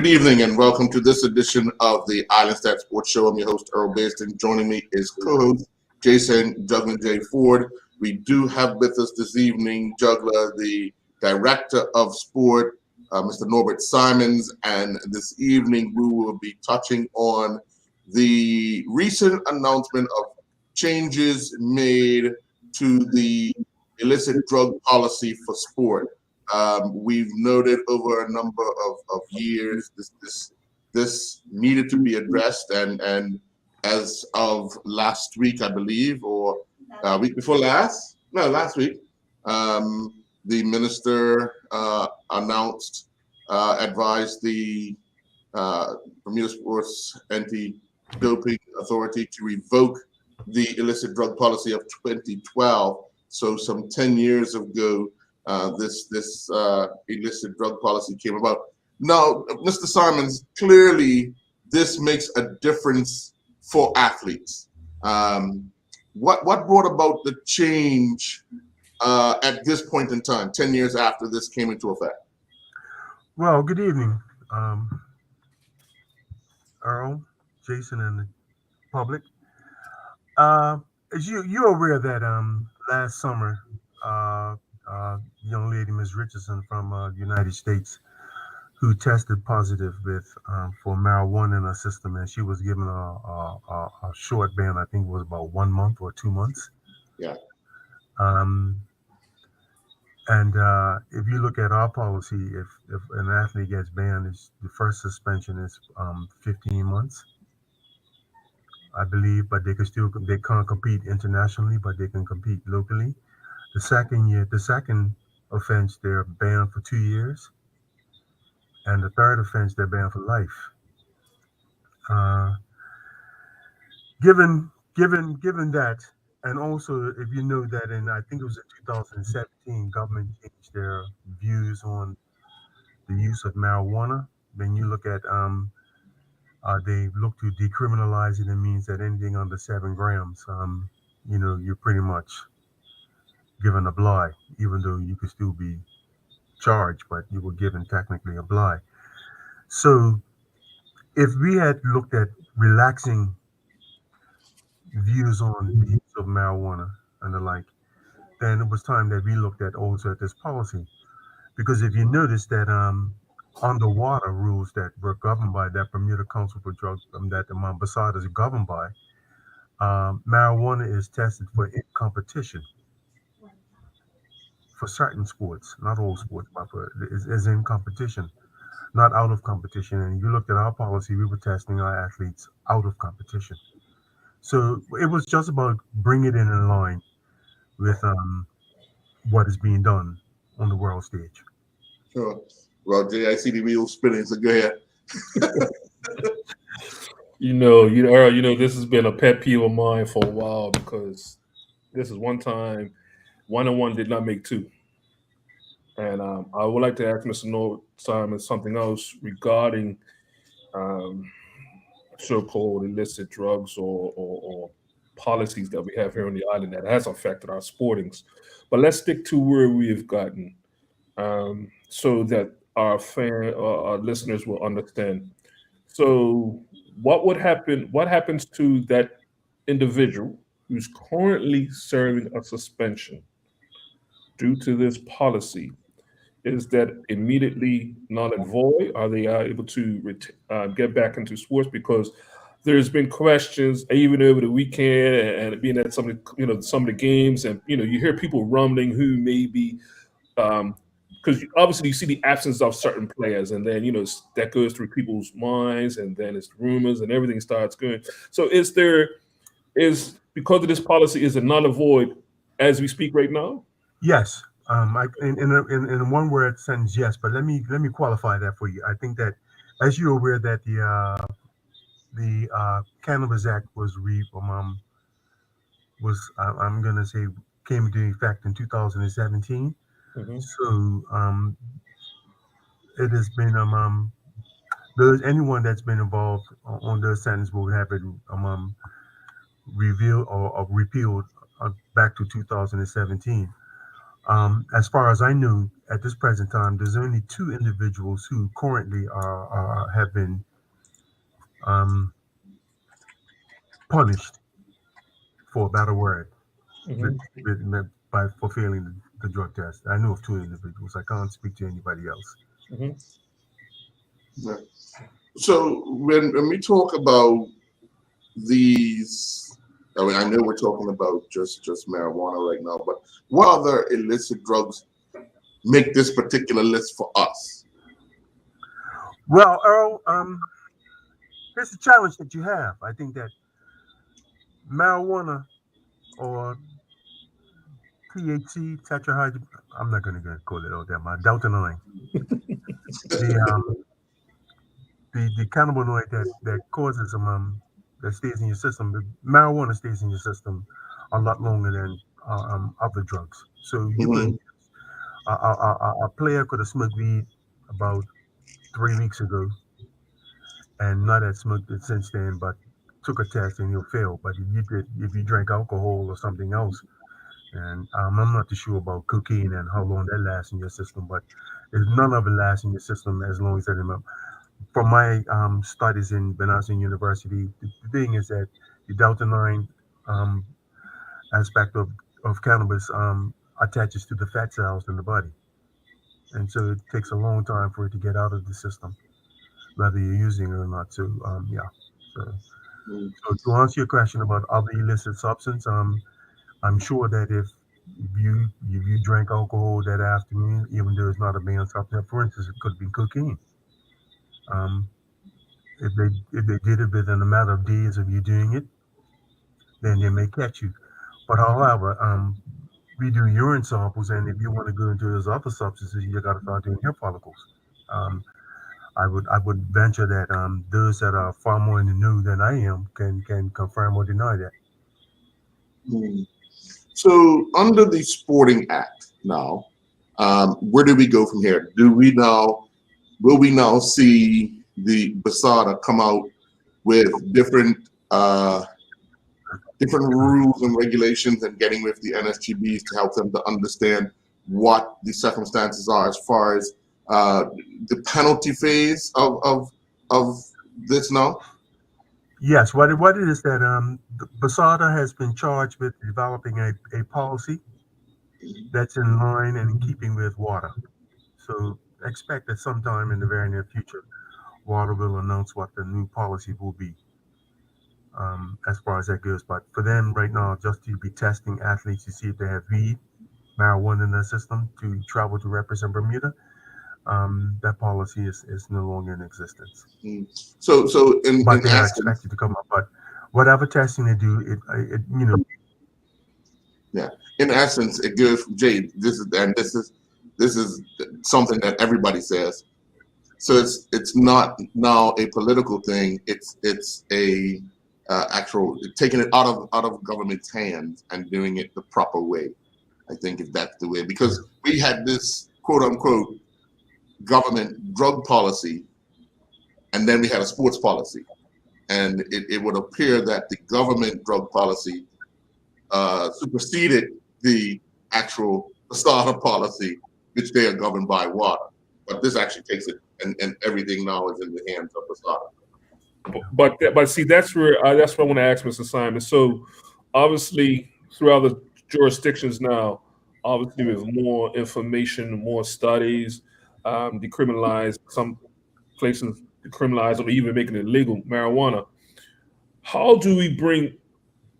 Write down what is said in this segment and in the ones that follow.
Good evening and welcome to this edition of the Island Stat Sports Show. I'm your host, Earl Baston. Joining me is co-host Jason Juggler J. Ford. We do have with us this evening Juggler, the Director of Sport, Mr. Norbert Simons, and this evening we will be touching on the recent announcement of changes made to the illicit drug policy for sport. We've noted over a number of years this needed to be addressed, and as of last week, I believe, or week before last, no, last week, the minister advised the Bermuda Sports Anti-Doping Authority to revoke the illicit drug policy of 2012. So some 10 years ago, this illicit drug policy came about. Now, Mr. Simons, clearly this makes a difference for athletes. What brought about the change at this point in time, 10 years after this came into effect? Well, good evening, Earl, Jason, and the public. As you're aware that last summer, young lady Ms. Richardson from the United States, who tested positive with for marijuana in her system, and she was given a short ban. I think it was about 1 month or 2 months. Yeah. And if you look at our policy, if an athlete gets banned, the first suspension is 15 months, I believe, but they can't compete internationally, but they can compete locally. The second offense, they're banned for 2 years, and the third offense, they're banned for life. Given that, and also if you know that I think it was in 2017, government changed their views on the use of marijuana. When you look at they look to decriminalize it. It means that anything under 7 grams, you're pretty much given a bly, even though you could still be charged, but you were given technically a bly. So if we had looked at relaxing views on the use of marijuana and the like, then it was time that we looked at also at this policy. Because if you notice that underwater rules that were governed by that Bermuda Council for Drugs that the Mombasada is governed by, marijuana is tested for in competition for certain sports, not all sports, but is in competition, not out of competition. And you looked at our policy, we were testing our athletes out of competition. So it was just about bringing it in line with what is being done on the world stage. Sure. Well, Jay, I see the wheels spinning, so go ahead. Earl, this has been a pet peeve of mine for a while because this is one time 1-on-1 did not make 2. And I would like to ask Mr. Norbert Simon something else regarding so-called illicit drugs or policies that we have here on the island that has affected our sportings. But let's stick to where we have gotten so that our listeners will understand. So what happens to that individual who's currently serving a suspension due to this policy? Is that immediately null and void? Are they able to get back into sports? Because there's been questions even over the weekend and being at some of the games, and you hear people rumbling who may be because obviously you see the absence of certain players, and then that goes through people's minds, and then it's rumors and everything starts going. So is because of this policy is a null and void as we speak right now? Yes. In a one word sentence, yes. But let me qualify that for you. I think that, as you're aware, that the Cannabis Act I'm gonna say came into effect in 2017. Mm-hmm. So it has been there's anyone that's been involved on the sentence will have it revealed or repealed back to 2017. As far as I know, at this present time, there's only two individuals who currently have been um, punished for a better word Mhm. by fulfilling the drug test. I know of two individuals. I can't speak to anybody else. Mhm. Yeah. So when we talk about these, I mean, I know we're talking about just marijuana right now, but what other illicit drugs make this particular list for us? Well, Earl, here's the challenge that you have. I think that marijuana or THC, tetrahydro, I'm not going to call it all that, my Delta 9, the the cannabinoid that causes that stays in your system. The marijuana stays in your system a lot longer than other drugs. So you Hmm. can a player could have smoked weed about 3 weeks ago and not have smoked it since then, but took a test and he'll fail. But if you drank alcohol or something else, and I'm not too sure about cocaine and how long that lasts in your system, but none of it lasts in your system as long as that. From my studies in Benazir University, the thing is that the Delta 9 um, aspect of cannabis attaches to the fat cells in the body. And so it takes a long time for it to get out of the system, whether you're using it or not. So, yeah. So, so to answer your question about other illicit substance, I'm sure that if you drank alcohol that afternoon, even though it's not a banned substance, for instance, it could be cocaine. Um, if they did it within a matter of days of you doing it, then they may catch you. But however, we do urine samples, and if you want to go into those other substances, you got to start doing hair follicles. Um, I would venture that those that are far more in the know than I am can confirm or deny that. Mm. So under the Sporting Act now, where do we go from here? Will we now see the Basada come out with different rules and regulations and getting with the NSGBs to help them to understand what the circumstances are as far as the penalty phase of this now? Yes, what it is that Basada has been charged with developing a policy that's in line and in keeping with water. So expect that sometime in the very near future, water will announce what the new policy will be as far as that goes. But for them right now, just to be testing athletes to see if they have weed, marijuana in their system to travel to represent Bermuda, that policy is no longer in existence. Mm. So But in they are essence, expected to come up. But whatever testing they do, it. yeah, in essence, it goes from Jay. This is something that everybody says. So it's not now a political thing. It's a actual taking it out of government's hands and doing it the proper way. I think if that's the way, because we had this quote unquote government drug policy, and then we had a sports policy, and it would appear that the government drug policy superseded the actual starter policy, which they are governed by water. But this actually takes it, and everything now is in the hands of the starter. But see, that's what I want to ask Mr. Simon. So obviously, throughout the jurisdictions now, obviously there's more information, more studies, decriminalize some places, decriminalize or even making it legal marijuana. How do we bring?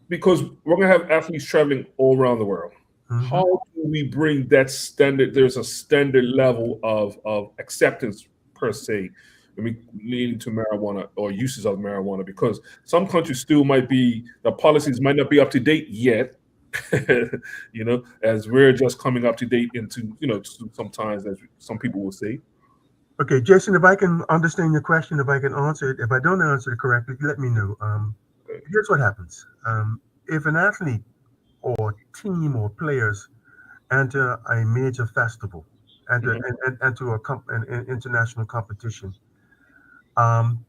Because we're gonna have athletes traveling all around the world. Mhm. How do we bring that standard? There's a standard level of acceptance per se when we lean into marijuana or uses of marijuana, because some countries still might be the policies might not be up to date yet. As we're just coming up to date into sometimes as some people will say. Okay, Jason, if I can understand your question, if I can answer it, if I don't answer it correctly, let me know. Here's what happens. If an athlete or team or players enter a major festival, Mhm. enter an international competition,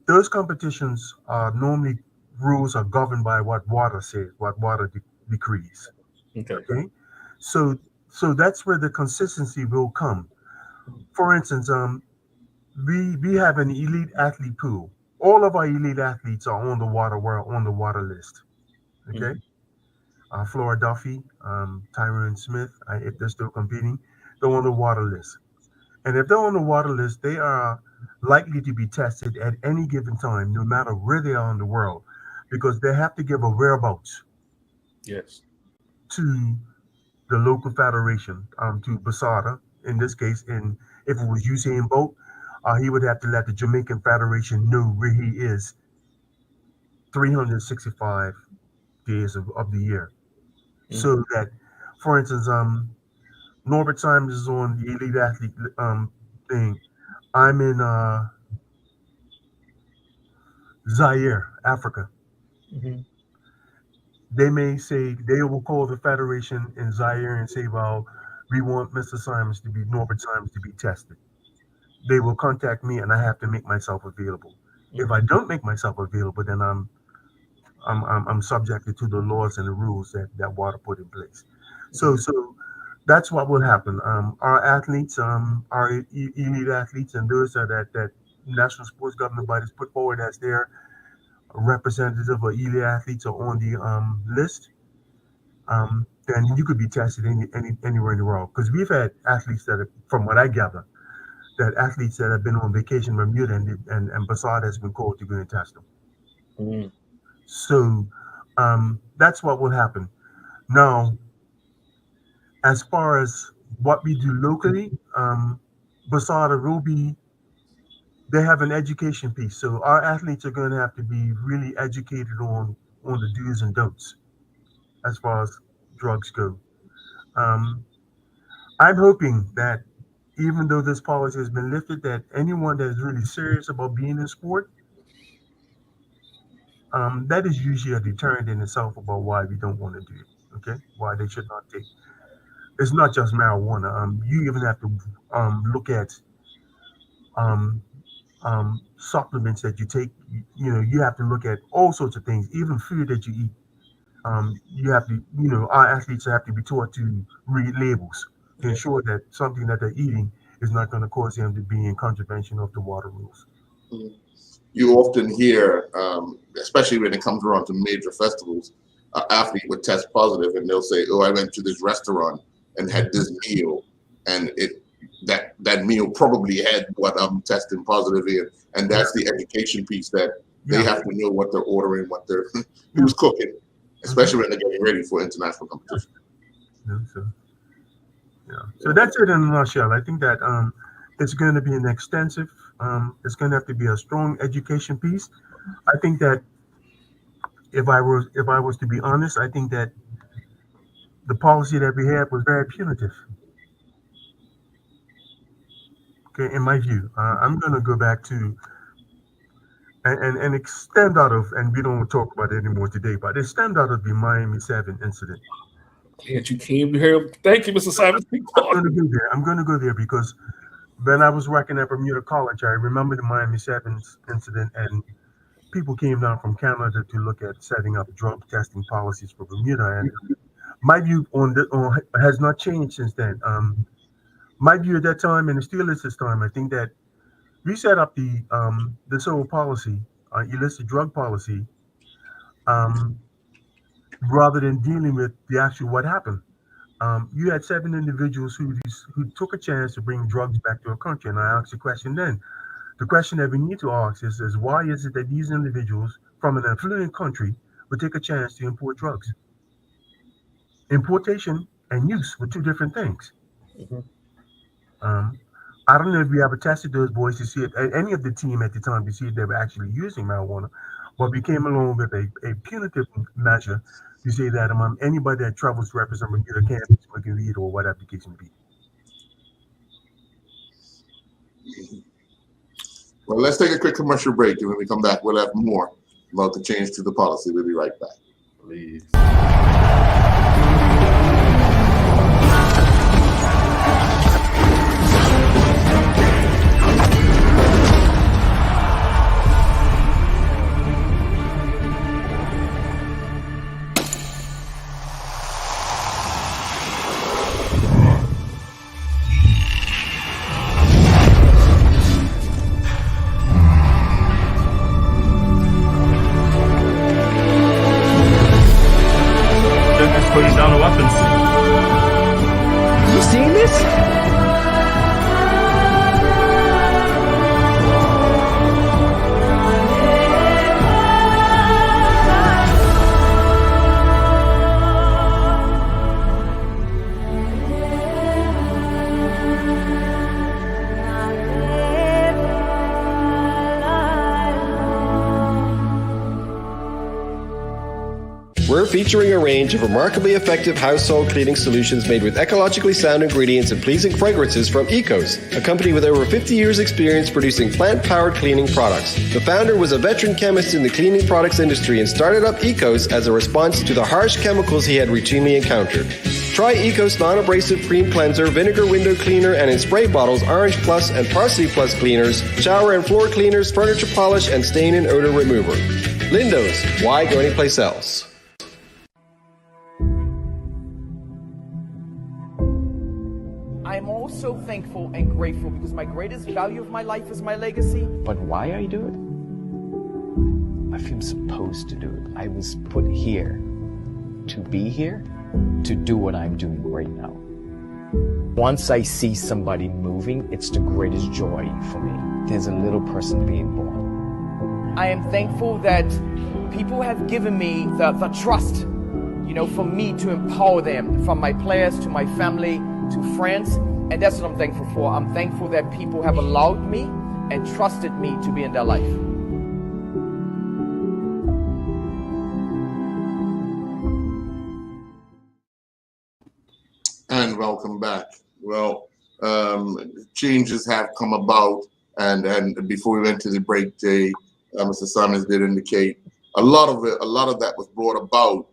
those competitions are normally rules are governed by what water says, what water decrees. Okay. Okay, so So that's where the consistency will come. For instance, we have an elite athlete pool. All of our elite athletes are on the water. We're on the water list. Okay. Flora Duffy, Tyrone Smith, if they're still competing, they're on the water list. And if they're on the water list, they are likely to be tested at any given time, no matter where they are in the world, because they have to give a whereabouts Yes. to the local federation, to Basada, in this case. And if it was Usain Bolt, he would have to let the Jamaican Federation know where he is 365 days of the year. So that, for instance, Norbert Simons is on the elite athlete thing. I'm in Zaire, Africa. They may say, they will call the federation in Zaire and say, well, we want Mr. Simons to be, Norbert Simons to be tested. They will contact me and I have to make myself available. If I don't make myself available, then I'm subjected to the laws and the rules that WADA put in place. So that's what will happen. Our athletes, our elite athletes, and those that national sports governing bodies put forward as their representative or elite athletes are on the list. Then you could be tested anywhere in the world. Because we've had athletes that, from what I gather, that athletes that have been on vacation in Bermuda and Basada has been called to go and test them. So that's what will happen. Now, as far as what we do locally, Basada will be, they have an education piece. So our athletes are going to have to be really educated on the do's and don'ts as far as drugs go. I'm hoping that even though this policy has been lifted, that anyone that is really serious about being in sport, that is usually a deterrent in itself about why we don't want to do it. Okay, why they should not take. It's not just marijuana. You even have to look at supplements that you take. You have to look at all sorts of things, even food that you eat. You have to, our athletes have to be taught to read labels to ensure that something that they're eating is not going to cause them to be in contravention of the WADA rules. You often hear, especially when it comes around to major festivals, an athlete would test positive and they'll say, oh, I went to this restaurant and had this meal, and that meal probably had what I'm testing positive in. And that's the education piece, that they have to know what they're ordering, what they're who's cooking, especially when they're getting ready for international competition. So that's it in a nutshell. I think that it's going to be an extensive, it's going to have to be a strong education piece. I think that if I was to be honest, I think that the policy that we had was very punitive. Okay, in my view, I'm going to go back to and extend out of, and we don't talk about it anymore today, but extend out of the Miami 7 incident. Glad you came here. Thank you, Mr. Simons. I'm going to go there because when I was working at Bermuda College, I remember the Miami 7 incident, and people came down from Canada to look at setting up drug testing policies for Bermuda. And my view on has not changed since then. My view at that time, and it still is this time, I think that we set up this whole policy, illicit drug policy, rather than dealing with the actual what happened. You had 7 individuals who took a chance to bring drugs back to a country, and I asked the question then. The question that we need to ask is why is it that these individuals from an affluent country would take a chance to import drugs? Importation and use were two different things. I don't know if we ever tested those boys to see if any of the team at the time to see if they were actually using marijuana, but we came along with a punitive measure to say that anybody that travels to represent Bermuda can't be smoking weed or whatever the case may be. Well, let's take a quick commercial break, and when we come back, we'll have more about the change to the policy. We'll be right back. Please. putting down the weapons. You seen this? We're featuring a range of remarkably effective household cleaning solutions made with ecologically sound ingredients and pleasing fragrances from Ecos, a company with over 50 years' experience producing plant-powered cleaning products. The founder was a veteran chemist in the cleaning products industry and started up Ecos as a response to the harsh chemicals he had routinely encountered. Try Ecos non-abrasive cream cleanser, vinegar window cleaner, and in spray bottles, Orange Plus and Parsley Plus cleaners, shower and floor cleaners, furniture polish, and stain and odor remover. Lindo's, why go anyplace else? I'm also thankful and grateful because my greatest value of my life is my legacy. But why I do it? I feel supposed to do it. I was put here to be here, to do what I'm doing right now. Once I see somebody moving, it's the greatest joy for me. There's a little person being born. I am thankful that people have given me the trust, for me to empower them, from my players to my family to friends, and that's what I'm thankful for. I'm thankful that people have allowed me and trusted me to be in their life. And welcome back. Well, changes have come about, and before we went to the break, Jay, Mr. Simons did indicate a lot of that was brought about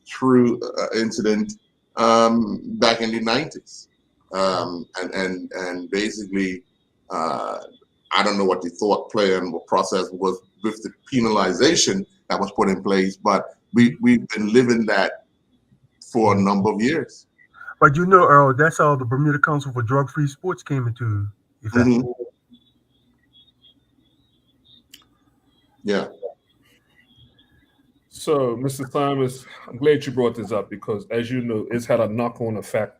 through incident back in the 90s, and basically, I don't know what the thought plan or process was with the penalization that was put in place, but we've been living that for a number of years. But Earl, that's how the Bermuda Council for Drug-Free Sports came into effect. Mm-hmm. Yeah. So, Mr. Simons, I'm glad you brought this up because, as you know, it's had a knock-on effect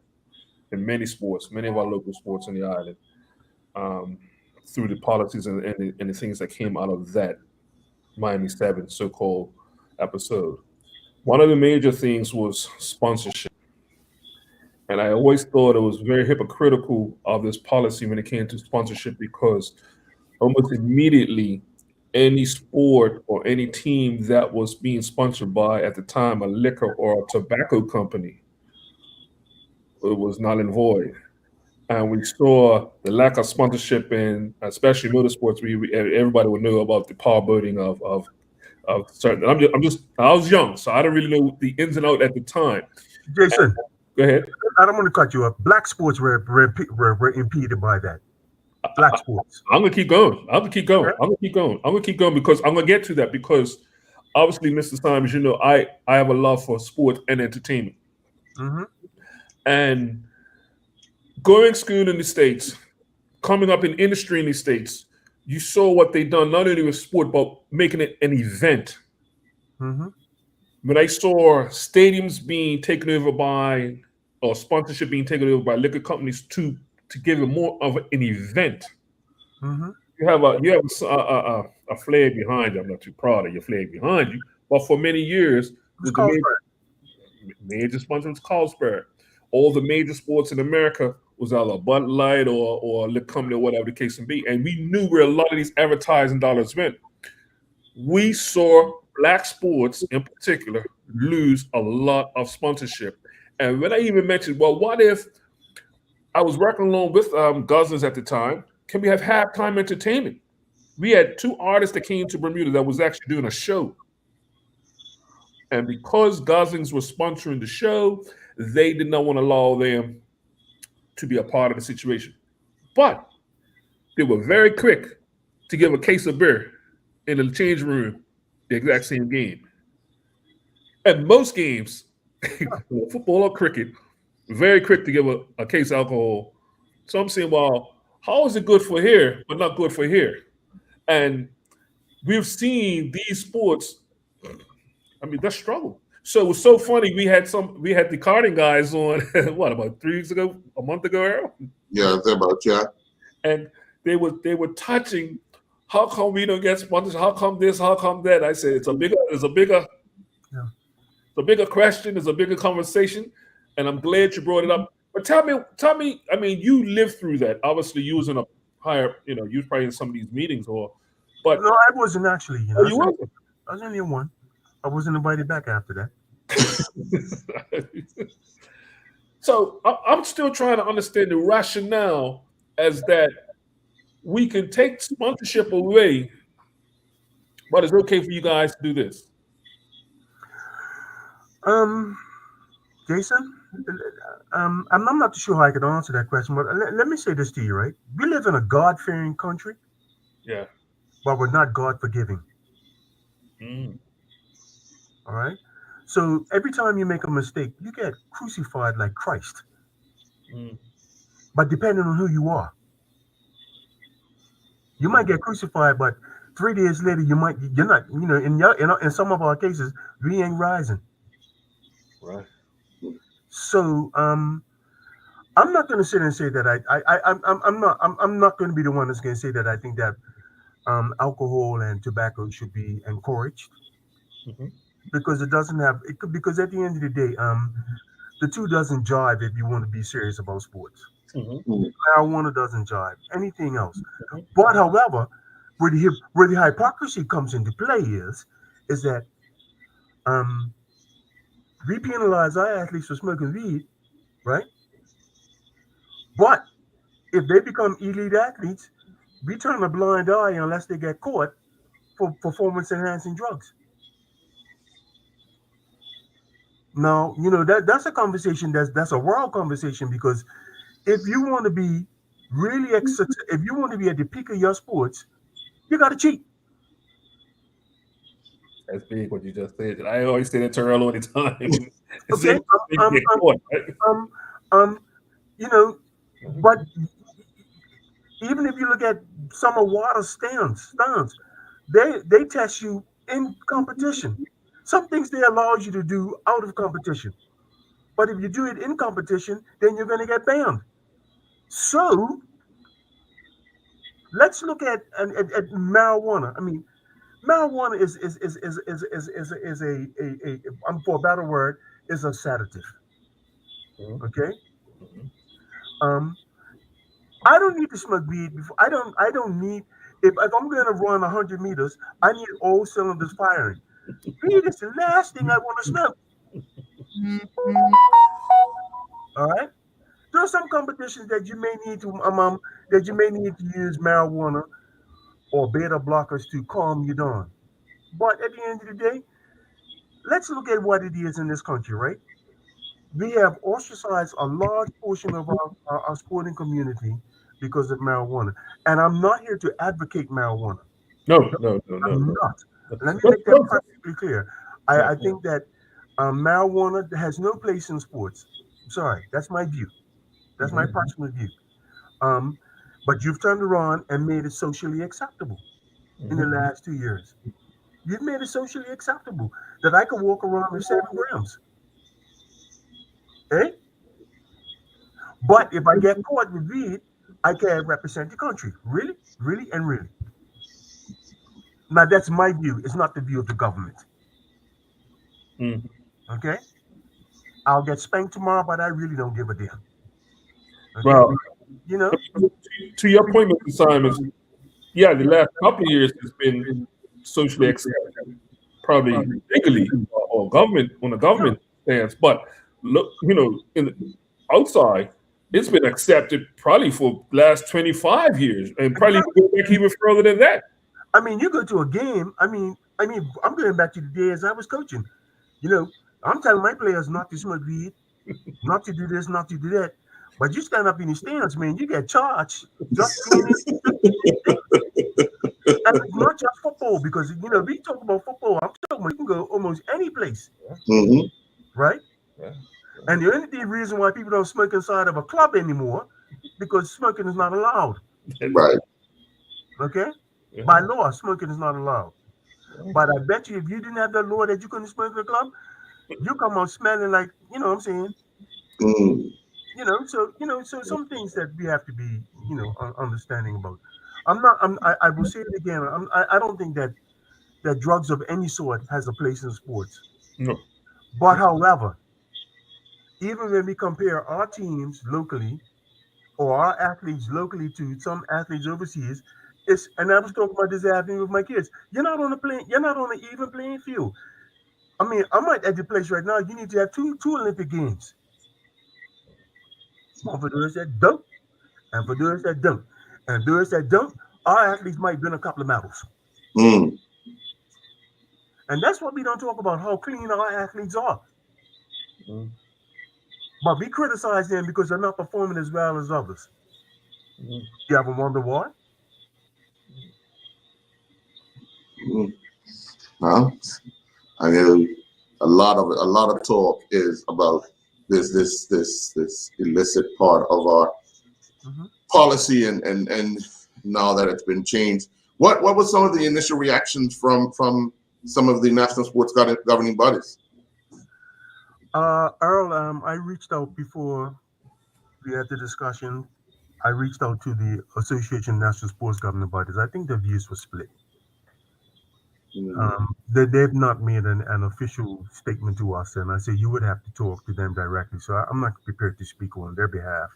in many sports, many of our local sports on the island, through the policies and the things that came out of that Miami 7 so-called episode. One of the major things was sponsorship. And I always thought it was very hypocritical of this policy when it came to sponsorship because almost immediately any sport or any team that was being sponsored by, at the time, a liquor or a tobacco company, it was null and void. And we saw the lack of sponsorship in, especially motorsports. Everybody would know about the power boating of certain. I was young, so I don't really know the ins and outs at the time. Jason, go ahead. I don't want to cut you up. Black sports were impeded by that. Black sports. I'm gonna keep going. I'm gonna keep going because I'm gonna get to that because obviously, Mr. Simons, I have a love for sport and entertainment. Mm-hmm. And going to school in the States, coming up in industry in the States, you saw what they done not only with sport but making it an event. Mm-hmm. When I saw stadiums being taken over by, or sponsorship being taken over by liquor companies to give it more of an event. Mm-hmm. You have a flag behind you. I'm not too proud of your flag behind you, but for many years, the major sponsor was Carlsberg. All the major sports in America was either Bud Light or liquor company or whatever the case may be, and we knew where a lot of these advertising dollars went. We saw black sports in particular lose a lot of sponsorship. And when I even mentioned, well, what if I was working along with Guzzlers at the time, can we have halftime entertainment? We had two artists that came to Bermuda that was actually doing a show. And because Goslings were sponsoring the show, they did not want to allow them to be a part of the situation. But they were very quick to give a case of beer in the change room the exact same game. And most games, football or cricket, very quick to give a case of alcohol. So I'm saying, well, how is it good for here, but not good for here? And we've seen these sports, they struggle. So it was so funny. We had the karting guys on what, about 3 weeks ago, a month ago, Earl? Yeah, they're about, yeah. And they were touching. How come we don't get sponsors? How come this? How come that? I said it's a bigger question. It's a bigger conversation, and I'm glad you brought it up. But tell me. I mean, you lived through that. Obviously, you was in a higher. You was probably in some of these meetings, but no, I wasn't actually. You know, you wasn't. I was only in one. I wasn't invited back after that. So I'm still trying to understand the rationale as that we can take sponsorship away, but it's okay for you guys to do this. Jason, I'm not too sure how I could answer that question, but let me say this to you, right? We live in a God-fearing country, Yeah. but we're not God-forgiving. All right? So every time you make a mistake, you get crucified like Christ. But depending on who you are, you might get crucified, but 3 days later, you're not, in some of our cases, we ain't rising. Right. So I'm not going to sit and say that I'm not going to be the one that's going to say that I think that alcohol and tobacco should be encouraged, because it doesn't have it could, because at the end of the day, the two doesn't jive if you want to be serious about sports. Marijuana doesn't jive. Anything else, but however, where the hypocrisy comes into play is that we penalize our athletes for smoking weed, right? But if they become elite athletes, we turn a blind eye unless they get caught for performance-enhancing drugs. Now, that's a conversation that's a world conversation, because if you want to be if you want to be at the peak of your sports, you got to cheat. That's big what you just said. I always say that to Earl all the time. Okay. But even if you look at some of Water's stands, they test you in competition. Some things they allow you to do out of competition, but if you do it in competition, then you're going to get banned. So let's look at marijuana. I mean, marijuana is for a better word, is a sedative. Okay. I don't need to smoke weed before. I don't need, if I'm going to run 100 meters, I need all cylinders firing. Weed is the last thing I want to smoke. All right. There are some competitions that you may need to use marijuana or beta blockers to calm you down. But at the end of the day, let's look at what it is in this country, right? We have ostracized a large portion of our sporting community because of marijuana. And I'm not here to advocate marijuana. No. I'm not. Let me make that perfectly clear. I think that marijuana has no place in sports. Sorry, that's my view. That's my personal view. But you've turned around and made it socially acceptable in the last 2 years. You've made it socially acceptable that I can walk around with 7 grams. Okay? But if I get caught with weed, I can't represent the country. Really? Really and really. Now, that's my view. It's not the view of the government. Okay? I'll get spanked tomorrow, but I really don't give a damn. Okay? Well, to your point, Mr. Simons, the last couple of years has been socially accepted, probably legally or government on a government stance. But look, in the outside, it's been accepted probably for the last 25 years, and probably go back even further than that. I mean, you go to a game. I mean, I'm going back to the days I was coaching. I'm telling my players not to smoke weed, not to do this, not to do that. But you stand up in the stands, man, you get charged. Just and it's not just football, because we talk about football. I'm talking about you can go almost any place, right? Yeah. And the only reason why people don't smoke inside of a club anymore, because smoking is not allowed. Right. Okay. Yeah. By law, smoking is not allowed. But I bet you, if you didn't have the law that you couldn't smoke in a club, you come out smelling like, you know what I'm saying? Mm. So some things that we have to be, understanding about. I will say it again. I don't think that drugs of any sort has a place in sports. No. But however, even when we compare our teams locally or our athletes locally to some athletes overseas, and I was talking about this afternoon with my kids. You're not on an even playing field. I mean, I'm at the place right now. You need to have two Olympic games. One for those that dunk, and for those that don't. And those that don't, our athletes might win a couple of medals. Mm. And that's what we don't talk about, how clean our athletes are. Mm. But we criticize them because they're not performing as well as others. Mm. You ever wonder why? Mm. Well, I know a lot of talk is about this illicit part of our policy, and now that it's been changed, what were some of the initial reactions from some of the national sports governing bodies? Earl, I reached out before we had the discussion. I reached out to the Association of National Sports Governing Bodies. I think the views were split. They've not made an official statement to us, and I say you would have to talk to them directly. So I'm not prepared to speak on their behalf.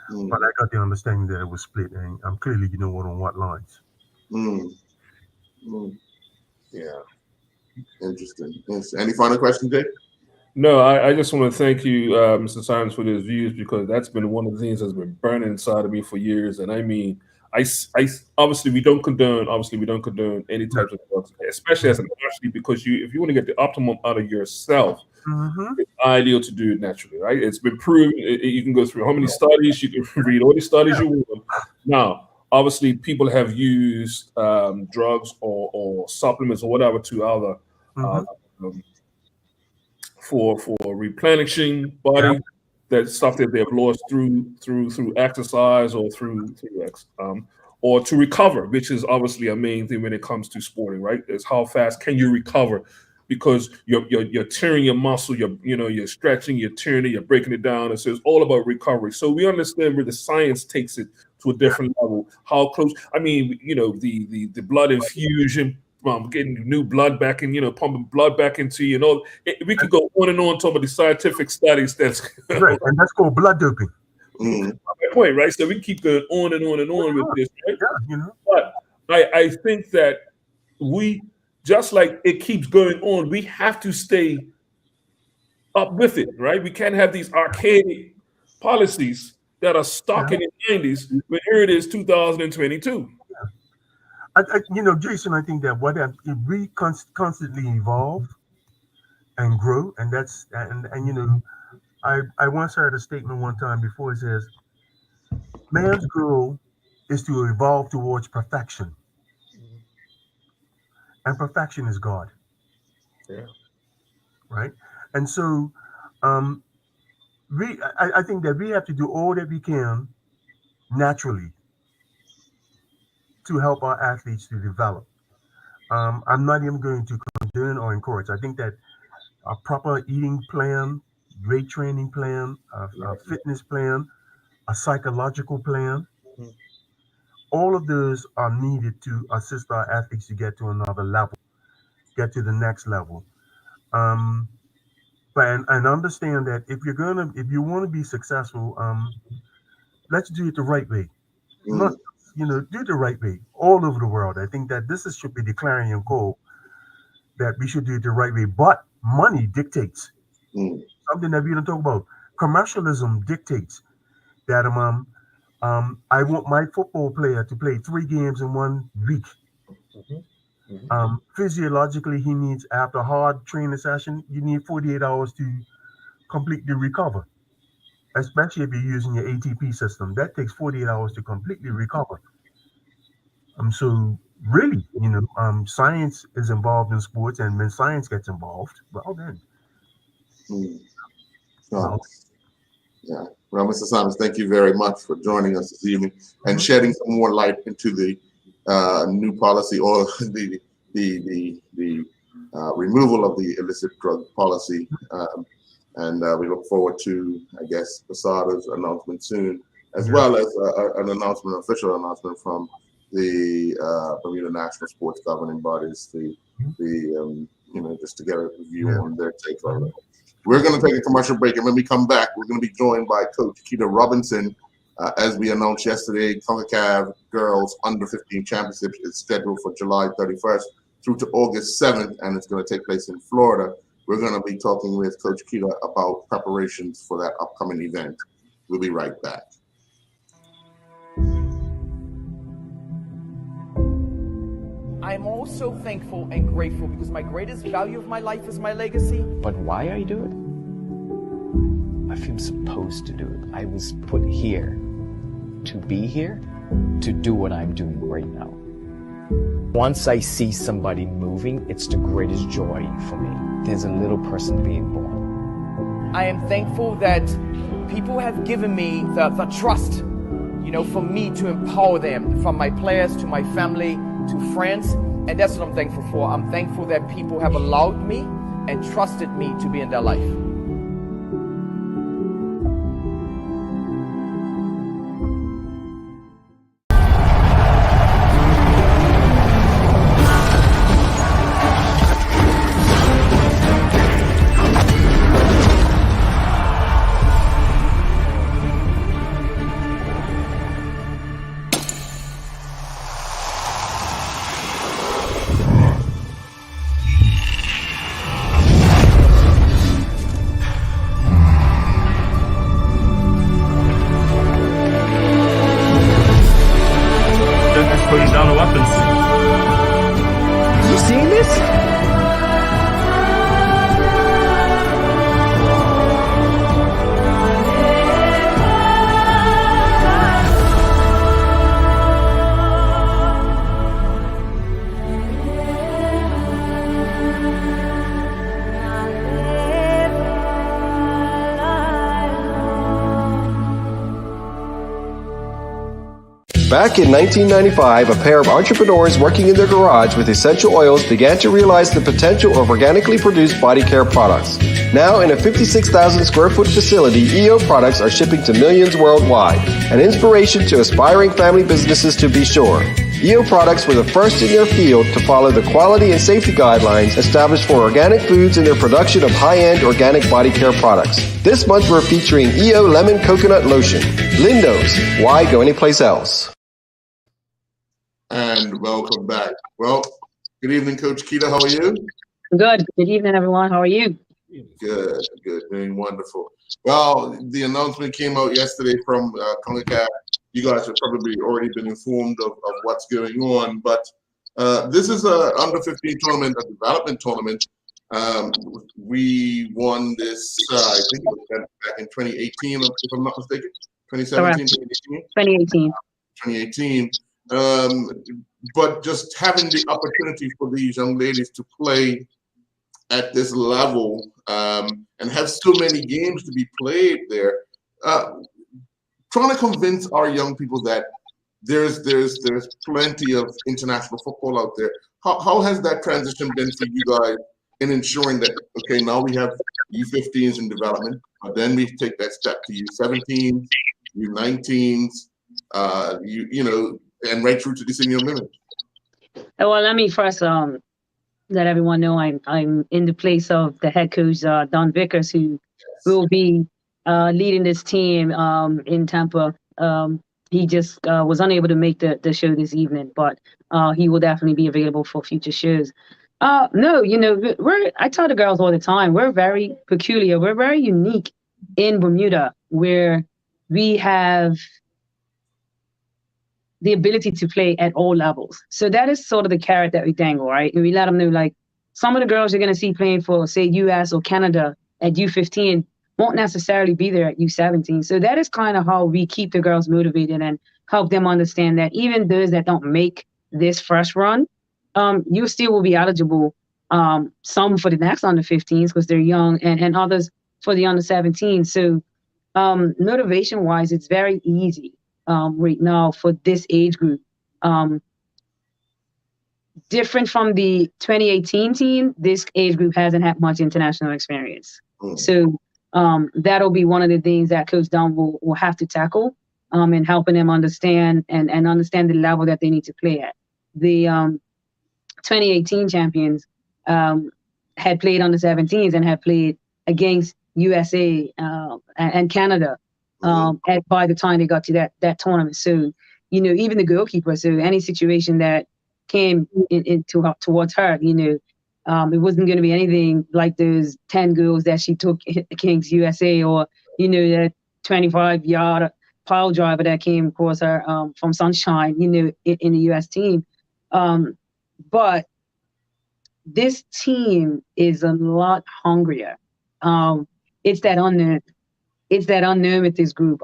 But I got the understanding that it was split, and I'm clearly, on what lines. Yeah. Interesting. Yes. Any final questions, Jay? No, I just want to thank you, Mr. Simons, for those views, because that's been one of the things that's been burning inside of me for years. And I mean, I obviously we don't condone any types of drugs, especially as an athlete, because if you want to get the optimum out of yourself, it's ideal to do it naturally, right? It's been proven. You can go through how many studies, you can read all the studies you want. Now, obviously, people have used drugs or supplements or whatever to either for replenishing body, that stuff that they have lost through exercise or or to recover, which is obviously a main thing when it comes to sporting, right? Is how fast can you recover, because you're tearing your muscle, you're stretching, you're tearing it, you're breaking it down. And so it's all about recovery. So we understand where the science takes it to a different level. How close? I mean, the blood infusion, getting new blood back in, pumping blood back into you. We could go on and on talking about the scientific studies. That's right, and that's called blood doping. My point, right? So we keep going on and on and on with this, right? Yeah, But I think that we, just like it keeps going on, we have to stay up with it, right? We can't have these archaic policies that are stuck in the 90s when here it is 2022. Jason, I think that if we constantly evolve and grow, and that's I once heard a statement one time before. It says, man's goal is to evolve towards perfection, and perfection is God. Yeah. Right. And so, I think that we have to do all that we can naturally to help our athletes to develop. I'm not even going to condone or encourage. I think that a proper eating plan, weight training plan, a fitness plan, a psychological plan, all of those are needed to assist our athletes to get to another level, get to the next level. But understand that if you want to be successful, let's do it the right way. Not, do it the right way all over the world. I think that this should be the clarion call that we should do it the right way. But money dictates something that we don't talk about. Commercialism dictates that I want my football player to play 3 games in 1 week. Physiologically, he needs, after a hard training session, you need 48 hours to completely recover. Especially if you're using your ATP system, that takes 48 hours to completely recover. So really, science is involved in sports, and when science gets involved, well then. Yeah. Well, Mr. Simons, thank you very much for joining us this evening and shedding some more light into the new policy, or the removal of the illicit drug policy. And we look forward to, I guess, Posada's announcement soon, as well as an announcement, official announcement from the Bermuda National Sports Governing Bodies, just to get a view on their take on it. We're going to take a commercial break, and when we come back, we're going to be joined by Coach Keita Robinson. As we announced yesterday, CONCACAF Girls Under 15 Championship is scheduled for July 31st through to August 7th, and it's going to take place in Florida. We're going to be talking with Coach Keita about preparations for that upcoming event. We'll be right back. I'm also thankful and grateful because my greatest value of my life is my legacy. But why I do it? I feel supposed to do it. I was put here to be here, to do what I'm doing right now. Once I see somebody moving, it's the greatest joy for me. There's a little person being born. I am thankful that people have given me the trust, for me to empower them, from my players to my family to friends, and that's what I'm thankful for. I'm thankful that people have allowed me and trusted me to be in their life. Putting down the weapons. You seeing this? Back in 1995, a pair of entrepreneurs working in their garage with essential oils began to realize the potential of organically produced body care products. Now, in a 56,000 square foot facility, EO products are shipping to millions worldwide, an inspiration to aspiring family businesses to be sure. EO products were the first in their field to follow the quality and safety guidelines established for organic foods in their production of high-end organic body care products. This month we're featuring EO Lemon Coconut Lotion. Lindo's, why go anyplace else? And welcome back. Well, good evening, Coach Keita. How are you? Good. Good evening, everyone. How are you? Good. Doing wonderful. Well, the announcement came out yesterday from CONCACAF. You guys have probably already been informed of what's going on, but this is a under 15 tournament, a development tournament. We won this, I think it was back in 2018, if I'm not mistaken. 2017, 2018? 2018. 2018. But just having the opportunity for these young ladies to play at this level and have so many games to be played there, trying to convince our young people that there's plenty of international football out there. How has that transition been for you guys in ensuring that, okay, now we have U15s in development, but then we take that step to U17s, U19s, and right through to the senior women? Well, let me first let everyone know I'm in the place of the head coach, Don Vickers, who will be leading this team in Tampa. He just was unable to make the show this evening, but he will definitely be available for future shows. No, I tell the girls all the time, we're very peculiar. We're very unique in Bermuda, where we have the ability to play at all levels. So that is sort of the carrot that we dangle, right? And we let them know, like, some of the girls you're going to see playing for, say, US or Canada at U15 won't necessarily be there at U17. So that is kind of how we keep the girls motivated and help them understand that even those that don't make this first run, you still will be eligible, some for the next under 15s because they're young, and others for the under 17. So motivation-wise, it's very easy right now for this age group. different from the 2018 team, this age group hasn't had much international experience. So that'll be one of the things that Coach Dunn will have to tackle in helping them understand and understand the level that they need to play at. The 2018 champions had played under 17s and had played against USA and Canada by the time they got to that tournament. So, you know, even the goalkeeper, so any situation that came towards her, you know, it wasn't going to be anything like those 10 goals that she took against USA, or, you know, that 25-yard pile driver that came across her from Sunshine, you know, in the US team. But this team is a lot hungrier. It's that unknown. It's that unknown with this group.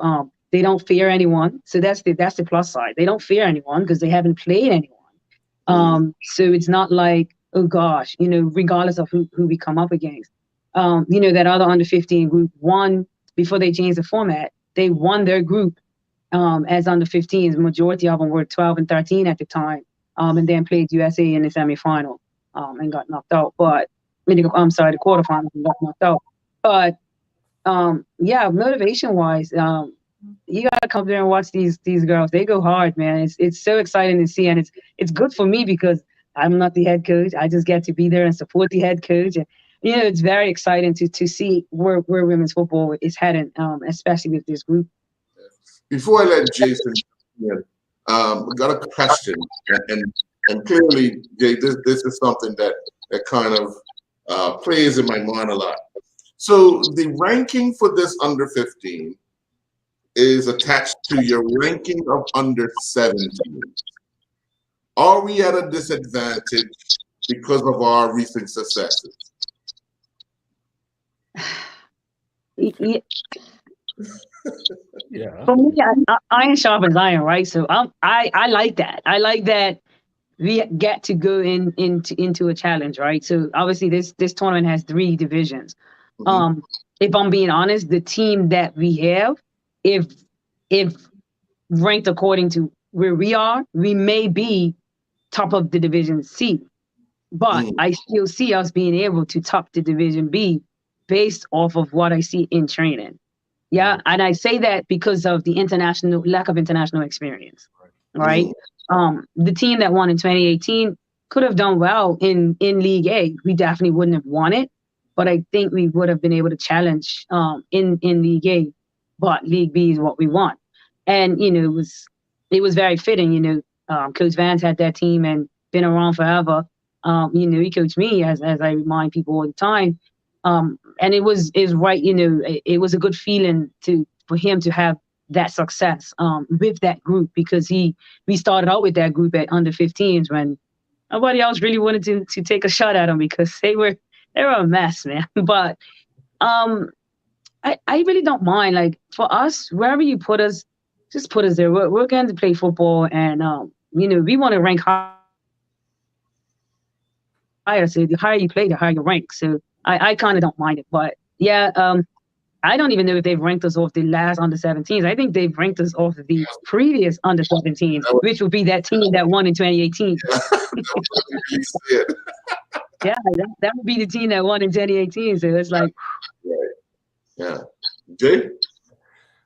They don't fear anyone, so that's the plus side. They don't fear anyone because they haven't played anyone. So it's not like, oh gosh, you know, regardless of who we come up against. You know, that other under 15 group won before they changed the format. They won their group as under 15s. Majority of them were 12 and 13 at the time, and then played USA in the semifinal and got knocked out. But I'm sorry, the quarterfinal and got knocked out. But yeah, motivation wise, you gotta come there and watch these girls. They go hard, man. It's so exciting to see, and it's good for me because I'm not the head coach. I just get to be there and support the head coach. And you know, it's very exciting to see where women's football is heading, especially with this group. Before I let Jason in, we got a question, and clearly, Jay, this is something that kind of plays in my mind a lot. So the ranking for this under 15 is attached to your ranking of under 17. Are we at a disadvantage because of our recent successes? Yeah. Yeah. For me, iron sharpens iron, right? So I like that. I like that we get to go into a challenge, right? So obviously this tournament has 3 divisions. If I'm being honest, the team that we have, if ranked according to where we are, we may be top of the division C, but I still see us being able to top the division B based off of what I see in training. Yeah, and I say that because of the lack of international experience, right? The team that won in 2018 could have done well in League A. We definitely wouldn't have won it, but I think we would have been able to challenge in League A. But League B is what we want, and you know it was very fitting. You know, Coach Vance had that team and been around forever. You know, he coached me, as I remind people all the time. And it was right. You know, it was a good feeling for him to have that success with that group, because we started out with that group at under 15s when nobody else really wanted to take a shot at them because they were a mess, man. But I really don't mind. Like, for us, wherever you put us, just put us there. We're going to play football, and you know, we want to rank higher. So the higher you play, the higher you rank. So I kind of don't mind it. But yeah, I don't even know if they've ranked us off the last under 17s. I think they've ranked us off the previous under 17s, which would be that team that won in 2018. Yeah, that would be the team that won in 2018. So it's like, yeah. Jay?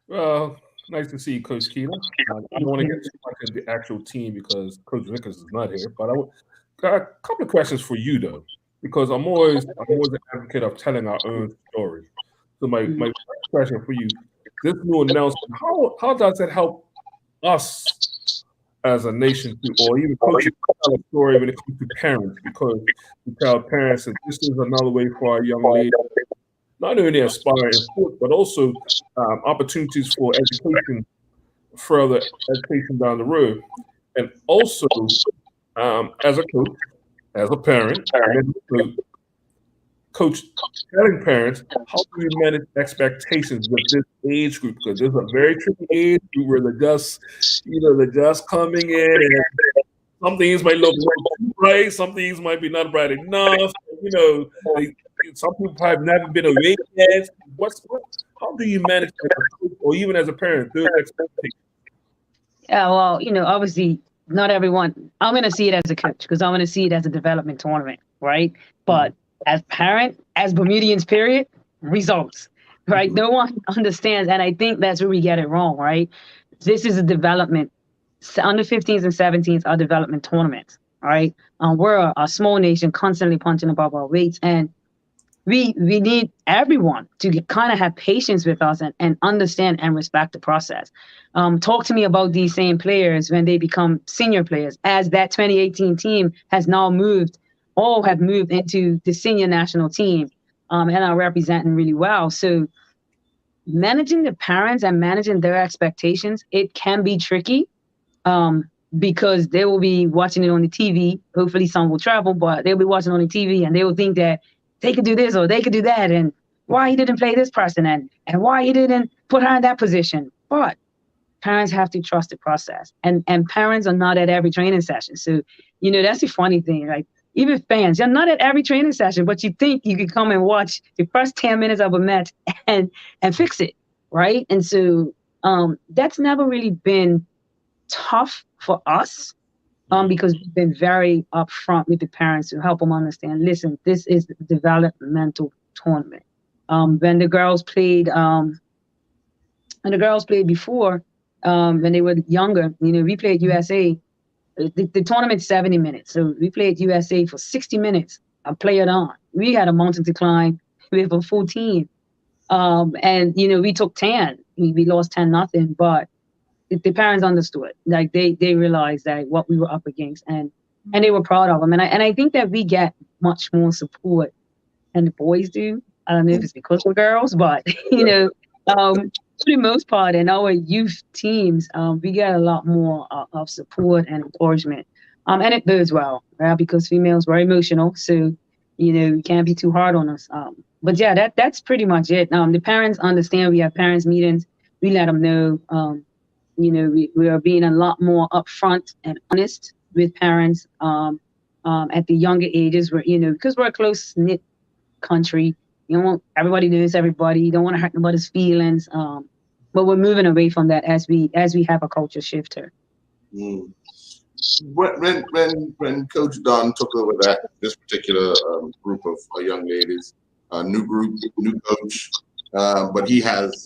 Well, nice to see you, Coach Keeler. I don't want to get too much into the actual team because Coach Vickers is not here, but I got a couple of questions for you though, because I'm always an advocate of telling our own story. So my first question for you: this new announcement, how does it help us as a nation to, or even coaches to tell a story when it comes to parents? Because we tell parents that this is another way for our young ladies not only aspire in sport, but also opportunities for education, further education down the road. And also, as a coach, as a parent, coach telling parents, how do you manage expectations with this age group? Because there's a very tricky age group where they're just coming in, and some things might look right, some things might be not bright enough. You know, some people have never been awake yet. How do you manage that, or even as a parent, those expectations? Yeah, well, you know, obviously not everyone, I'm going to see it as a coach because I'm going to see it as a development tournament, right? But as parent, as Bermudians, period, results, right? No one understands. And I think that's where we get it wrong, right? This is a development. Under 15s and 17s are development tournaments, right? We're a small nation constantly punching above our weights. And we need everyone to kind of have patience with us and understand and respect the process. Talk to me about these same players when they become senior players, as that 2018 team has now moved, all have moved into the senior national team and are representing really well. So managing the parents and managing their expectations, it can be tricky because they will be watching it on the TV. Hopefully some will travel, but they'll be watching on the TV and they will think that they could do this or they could do that, and why he didn't play this person and why he didn't put her in that position. But parents have to trust the process, and parents are not at every training session. So, that's the funny thing. Like, even fans, you're not at every training session, but you think you could come and watch the first 10 minutes of a match and fix it, right? And so that's never really been tough for us. Because we've been very upfront with the parents to help them understand, listen, this is a developmental tournament. When the girls played, before, when they were younger, we played USA. The tournament's 70 minutes. So we played USA for 60 minutes. I play it on. We had a mountain to climb. We have a full team. And, we took 10. We lost 10-0, but the parents understood. Like they realized that what we were up against, and they were proud of them. And I think that we get much more support than the boys do. I don't know if it's because we're girls, but for the most part, in our youth teams, we get a lot more of support and encouragement. And it does well, right? Because females are emotional, so you can't be too hard on us. But yeah, that's pretty much it. The parents understand. We have parents meetings. We let them know. We are being a lot more upfront and honest with parents at the younger ages, where because we're a close-knit country. Everybody knows everybody. You don't want to hurt nobody's feelings. But we're moving away from that as we have a culture shift here. Mm. When Coach Don took over this particular group of young ladies, new group, new coach, but he has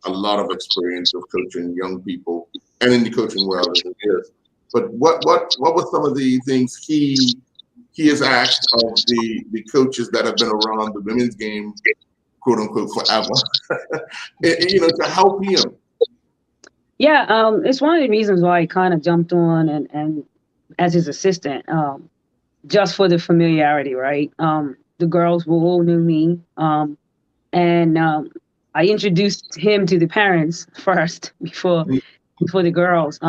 a lot of experience of coaching young people and in the coaching world as it is. But what were some of the things he has asked of the coaches that have been around the women's game, quote unquote, forever, to help him? Yeah, it's one of the reasons why I kind of jumped on and as his assistant, just for the familiarity, right? The girls will all know me, and I introduced him to the parents first before the girls.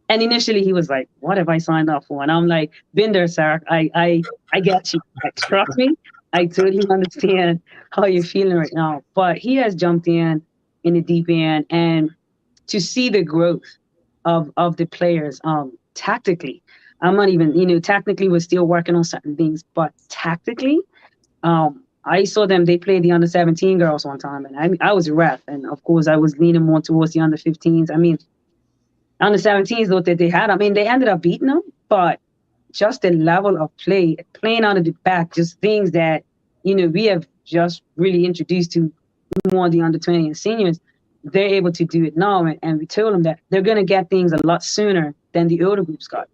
And initially he was like, "What have I signed up for?" And I'm like, "Been there, sir. I get you. Like, trust me. I totally understand how you're feeling right now." But he has jumped in the deep end, and to see the growth of the players, tactically, I'm not even, technically we're still working on certain things, but tactically, I saw them, they played the under 17 girls one time, and I was a ref, and of course I was leaning more towards the under 15s. I mean, under 17s, though, that they had, they ended up beating them, but just the level of play, playing out of the back, just things that, we have just really introduced to more of the under 20 and seniors, they're able to do it now. And we told them that they're going to get things a lot sooner than the older groups got,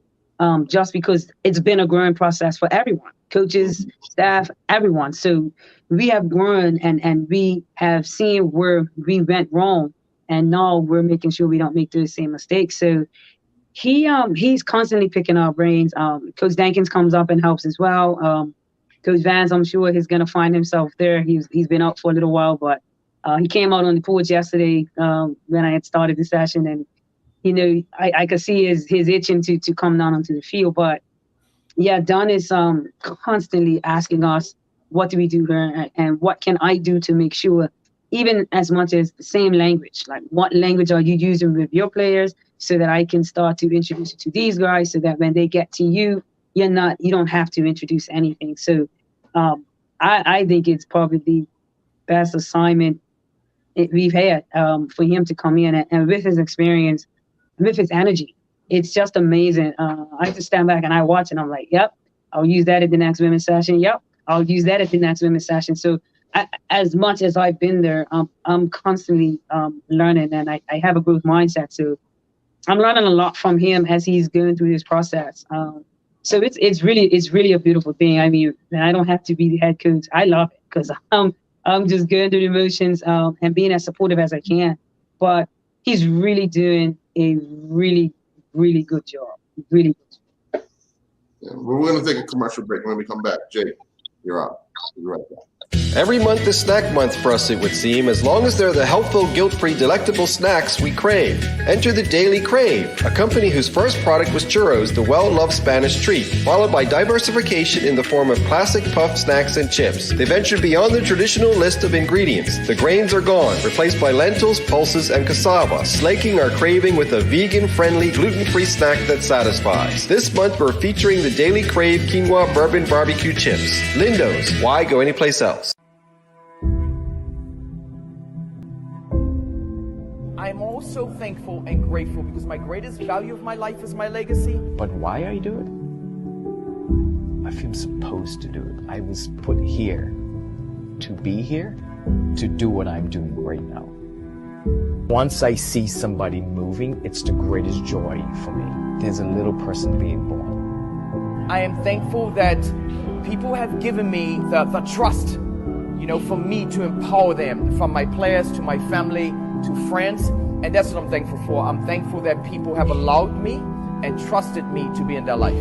just because it's been a growing process for everyone. Coaches, staff, everyone. So we have grown and we have seen where we went wrong, and now we're making sure we don't make those same mistakes. So he's constantly picking our brains. Coach Dankins comes up and helps as well. Coach Vance, I'm sure he's gonna find himself there. He's been out for a little while, but he came out on the porch yesterday when I had started the session, and I could see his itching to come down onto the field. But yeah, Don is constantly asking us, what do we do here, and what can I do to make sure, even as much as the same language, like what language are you using with your players, so that I can start to introduce you to these guys, so that when they get to you, you don't have to introduce anything. So I think it's probably the best assignment we've had for him to come in and with his experience, with his energy. it's just amazing. I just stand back and I watch and I'm like, yep, I'll use that at the next women's session. Yep, I'll use that at the next women's session. So as much as I've been there, I'm constantly learning, and I have a growth mindset. So I'm learning a lot from him as he's going through this process. So it's really a beautiful thing. I mean, I don't have to be the head coach. I love it because I'm just going through the motions and being as supportive as I can. But he's really doing a really good job. Really good. Yeah, we're going to take a commercial break. When we come back, Jay, you're up. We'll be right back. Every month is snack month for us, it would seem, as long as they're the helpful, guilt-free, delectable snacks we crave. Enter the Daily Crave, a company whose first product was churros, the well-loved Spanish treat, followed by diversification in the form of classic puff snacks and chips. They ventured beyond the traditional list of ingredients. The grains are gone, replaced by lentils, pulses, and cassava, slaking our craving with a vegan-friendly, gluten-free snack that satisfies. This month, we're featuring the Daily Crave Quinoa Bourbon Barbecue Chips. Lindo's, why go anyplace else? I'm also thankful and grateful because my greatest value of my life is my legacy. But why I do it? I feel supposed to do it. I was put here to be here, to do what I'm doing right now. Once I see somebody moving, it's the greatest joy for me. There's a little person being born. I am thankful that people have given me the trust, for me to empower them, from my players to my family to friends. And that's what I'm thankful for. I'm thankful that people have allowed me and trusted me to be in their life.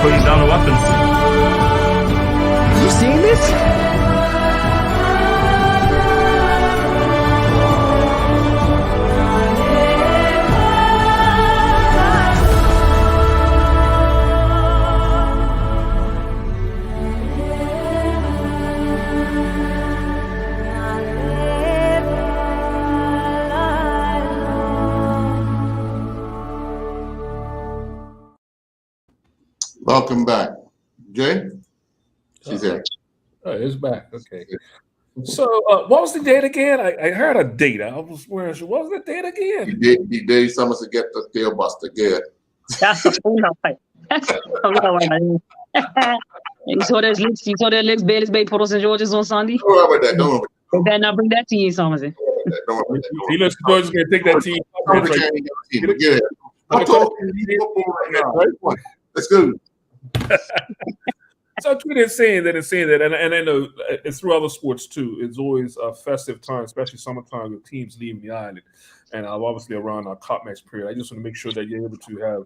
Putting down the weapons. You seen this? Welcome back. Jay? She's there. Oh, it's back. Okay. So, what was the date again? I heard a date. I was wearing. What was the date again? The day someone get the tail buster. Good. That's a full fight. You saw that Lex Bailey's Bay Port St. George's on Sunday? Don't worry about that. Don't worry about They better not bring that to you, Somerset. that. Don't worry about that. He looks George's going to take that team. Get it. I'm talking football right now. Let's go. So I tweeted saying that, and I know it's through other sports too. It's always a festive time, especially summertime, with teams leaving the island, and obviously around our cup match period. I just want to make sure that you're able to have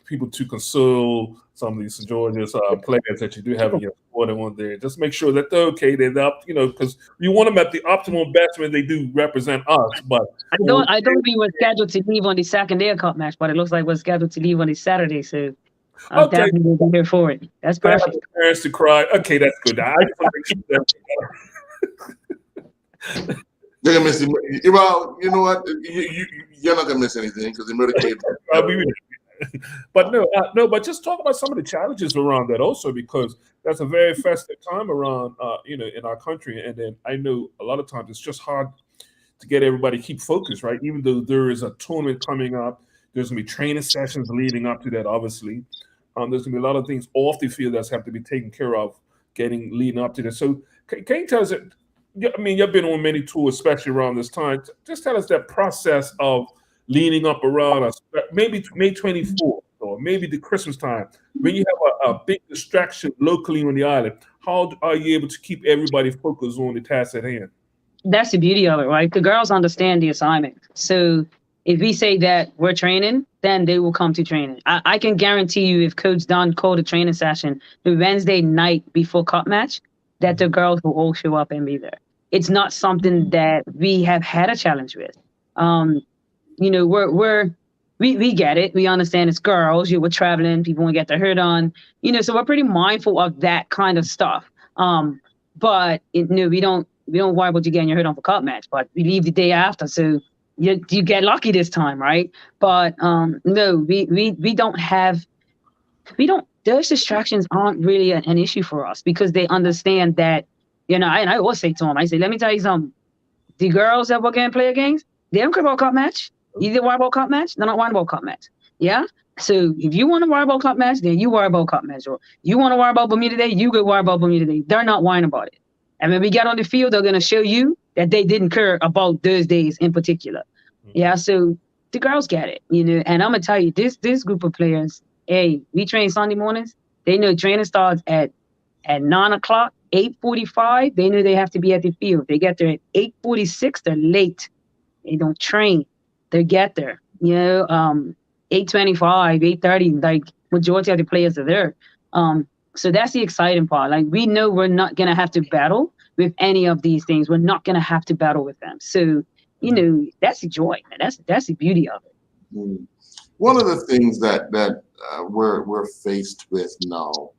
people to console some of these St. George's players that you do have in your squad and one there. Just make sure that they're okay. They're up, because you want them at the optimal best when they do represent us. But I don't think we were scheduled to leave on the second day of cup match, but it looks like we're scheduled to leave on the Saturday. So I'm definitely be here for it. That's perfect. Parents to cry. Okay, that's good. I just want to keep that. They're gonna miss him. Well, you know what? You're not gonna miss anything because the Medicaid. But but just talk about some of the challenges around that also, because that's a very festive time around, in our country. And then I know a lot of times it's just hard to get everybody to keep focused, right? Even though there is a tournament coming up, there's gonna be training sessions leading up to that, obviously. There's gonna be a lot of things off the field that's have to be taken care of, leading up to this. So can you tell us that? I mean, you've been on many tours, especially around this time. Just tell us that process of leading up around us, maybe May 24th or maybe the Christmas time, when you have a big distraction locally on the island. How are you able to keep everybody focused on the task at hand? That's the beauty of it, right? The girls understand the assignment. So if we say that we're training, then they will come to training. I can guarantee you, if Coach Don called a training session the Wednesday night before cup match, that the girls will all show up and be there. It's not something that we have had a challenge with. You know, we get it. We understand it's girls. You were traveling, people want to get their hurt on. You know, so we're pretty mindful of that kind of stuff. But we don't worry about you getting your hurt on for cup match. But we leave the day after, so you get lucky this time, right? But no, we don't have. Those distractions aren't really an issue for us because they understand that, you know, and I always say to them, I say, let me tell you something. The girls that work in player games, they don't care about cup match. You didn't worry about cup match, they're not worrying about cup match. Yeah? So if you want to worry about cup match, then you worry about cup match. Or you want to worry about Bermuda Day, you go worry about Bermuda Day. They're not worrying about it. And when we get on the field, they're going to show you that they didn't care about those days in particular. Yeah, so the girls get it, you know. And I'm going to tell you, this group of players, hey, we train Sunday mornings. They know training starts at 9 o'clock, 8:45. They know they have to be at the field. They get there at 8:46. They're late. They don't train. They get there. You know, 8:25, 8:30. Like majority of the players are there. So that's the exciting part. Like we know we're not gonna have to battle with any of these things. We're not gonna have to battle with them. So you know, that's the joy. That's the beauty of it. One of the things that we're faced with now,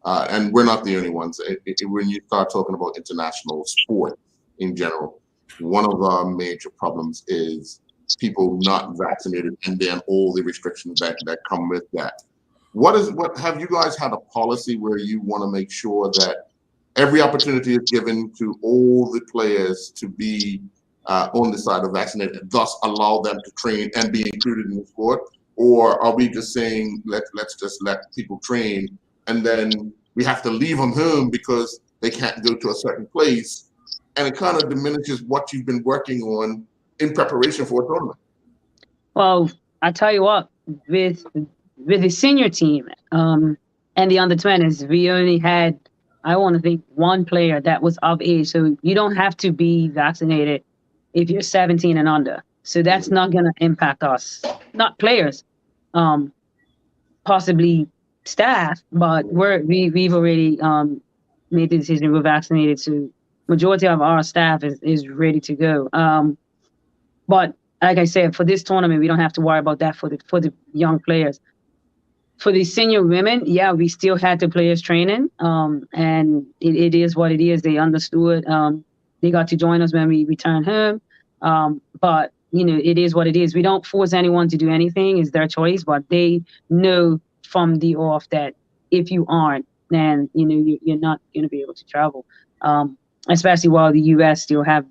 and we're not the only ones. When you start talking about international sport in general, one of our major problems is people not vaccinated, and then all the restrictions that come with that. What have you guys had a policy where you want to make sure that every opportunity is given to all the players to be on the side of vaccinated, thus allow them to train and be included in the sport? Or are we just saying let's just let people train and then we have to leave them home because they can't go to a certain place, and it kind of diminishes what you've been working on in preparation for a tournament? Well, I tell you what, with the senior team and the under-20s, we only had, I want to think, one player that was of age. So you don't have to be vaccinated if you're 17 and under. So that's not going to impact us, not players, possibly staff, but we've already made the decision. We're vaccinated, so majority of our staff is ready to go. But like I said, for this tournament, we don't have to worry about that for the young players. For the senior women, yeah, we still had the players training, and it is what it is. They understood. They got to join us when we returned home. But you know, it is what it is. We don't force anyone to do anything. It's their choice, but they know from the off that if you aren't, then you know you're not going to be able to travel. Especially while the U.S. still have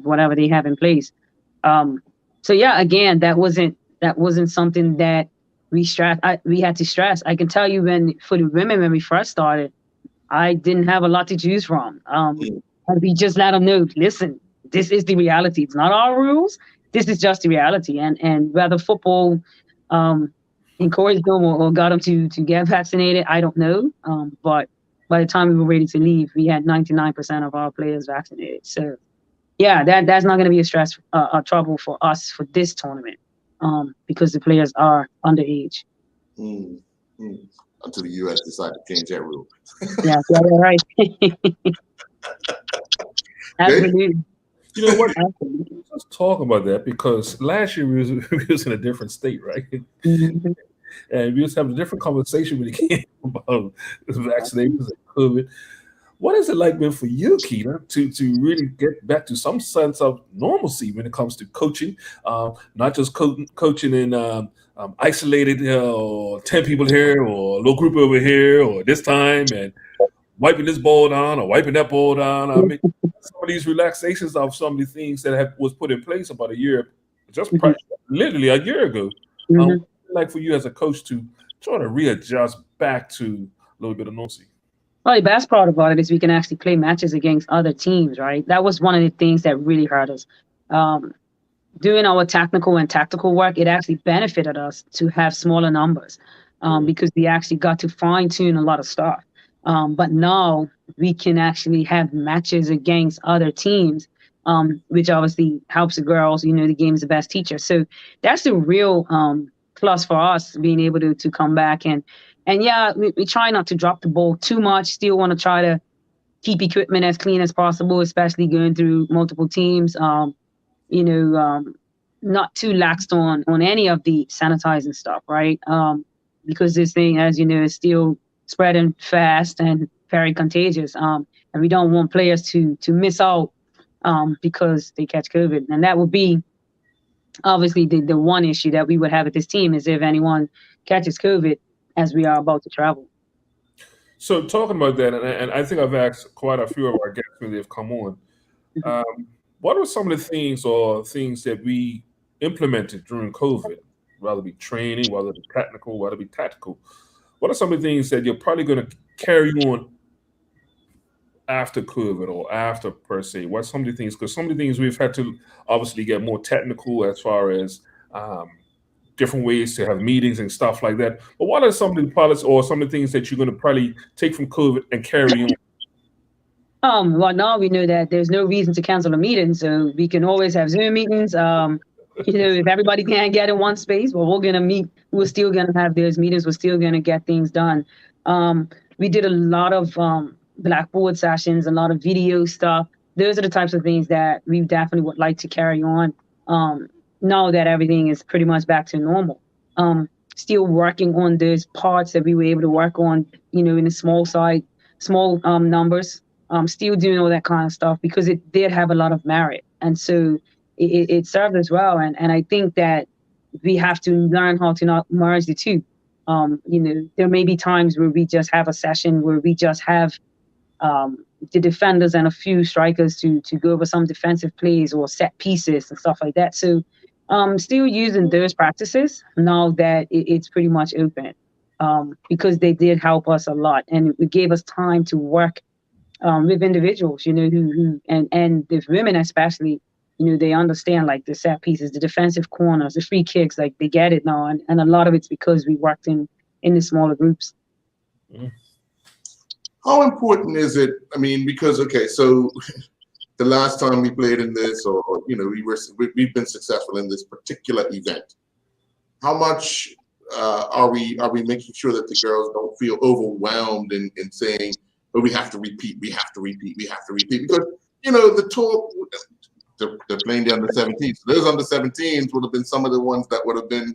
whatever they have in place. So yeah, again, that wasn't something that we had to stress. I can tell you for the women, when we first started, I didn't have a lot to choose from. And we just let them know, listen, this is the reality. It's not our rules. This is just the reality. And whether football encouraged them or got them to get vaccinated, I don't know. But by the time we were ready to leave, we had 99% of our players vaccinated. So yeah, that's not going to be a trouble for us for this tournament, because the players are underage. Until the U.S. decide to change that rule. Yeah, right. Absolutely. You know what? Let's talk about that, because last year we was in a different state, right? Mm-hmm. And we was having a different conversation when it came about vaccinations and COVID. What has it like been for you, Keita, to really get back to some sense of normalcy when it comes to coaching, not just coaching in isolated 10 people here or a little group over here or this time and wiping this ball down or wiping that ball down? I mean, some of these relaxations of some of the things that was put in place about a year, literally a year ago. Mm-hmm. Like for you as a coach to try to readjust back to a little bit of normalcy? Well, the best part about it is we can actually play matches against other teams, right? That was one of the things that really hurt us. Doing our technical and tactical work, it actually benefited us to have smaller numbers because we actually got to fine tune a lot of stuff. But now we can actually have matches against other teams, which obviously helps the girls. You know, the game is the best teacher. So that's the real plus for us, being able to come back and yeah, we try not to drop the ball too much. Still want to try keep equipment as clean as possible, especially going through multiple teams. Not too laxed on any of the sanitizing stuff, right? Because this thing, as you know, is still spreading fast and very contagious. And we don't want players to miss out because they catch COVID. And that would be obviously the one issue that we would have with this team is if anyone catches COVID as we are about to travel. So talking about that, and I think I've asked quite a few of our guests when they've come on, what are some of the things that we implemented during COVID, whether it be training, whether it be technical, whether it be tactical? What are some of the things that you're probably going to carry on after COVID or after per se? What are some of the things? Because some of the things we've had to obviously get more technical as far as different ways to have meetings and stuff like that. But what are some of the pilots or some of the things that you're going to probably take from COVID and carry on? Well, now we know that there's no reason to cancel a meeting, so we can always have Zoom meetings. If everybody can't get in one space, well, we're gonna meet. We're still gonna have those meetings. We're still gonna get things done. We did a lot of Blackboard sessions, a lot of video stuff. Those are the types of things that we definitely would like to carry on. Now that everything is pretty much back to normal. Still working on those parts that we were able to work on, in the small numbers. Still doing all that kind of stuff because it did have a lot of merit. And so it served as well. And I think that we have to learn how to not merge the two. There may be times where we just have a session where we just have the defenders and a few strikers to go over some defensive plays or set pieces and stuff like that. So still using those practices now that it's pretty much open because they did help us a lot. And it gave us time to work with individuals, who and the women especially, they understand like the set pieces, the defensive corners, the free kicks, like they get it now. And a lot of it's because we worked in the smaller groups. Mm-hmm. How important is it? I mean, because, okay, so the last time we played in this or, we've been successful in this particular event. How much are we making sure that the girls don't feel overwhelmed in saying, but we have to repeat, because, the talk, they're playing the under-17s. So those under-17s would have been some of the ones that would have been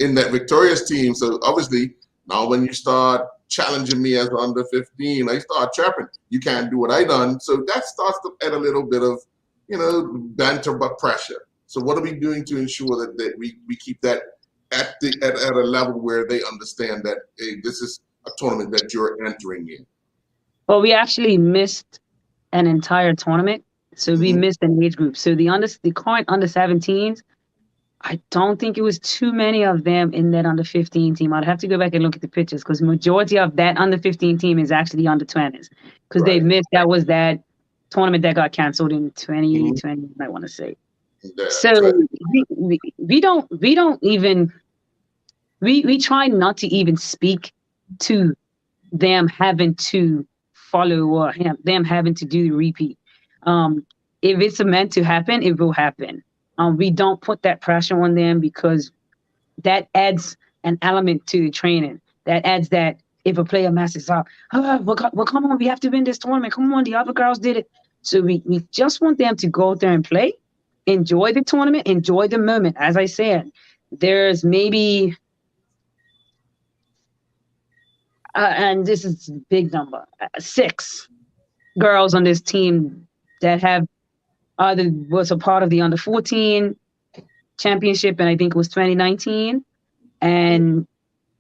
in that victorious team. So obviously, now when you start challenging me as under-15, I start chirping, you can't do what I done. So that starts to add a little bit of, banter but pressure. So what are we doing to ensure that we keep that at a level where they understand that, hey, this is a tournament that you're entering in? Well, we actually missed an entire tournament. So we missed an age group. So the current under-17s, I don't think it was too many of them in that under-15 team. I'd have to go back and look at the pictures because majority of that under-15 team is actually under-20s because they missed. That was that tournament that got canceled in 2020, I want to say. So we try not to even speak to them having to follow or them having to do the repeat. If it's meant to happen, it will happen. We don't put that pressure on them because that adds an element to the training. That adds that if a player messes up, well, come on, we have to win this tournament. Come on, the other girls did it. So we just want them to go out there and play, enjoy the tournament, enjoy the moment. As I said, there's maybe, and this is a big number, 6 girls on this team that have either was a part of the under-14 championship, and I think it was 2019,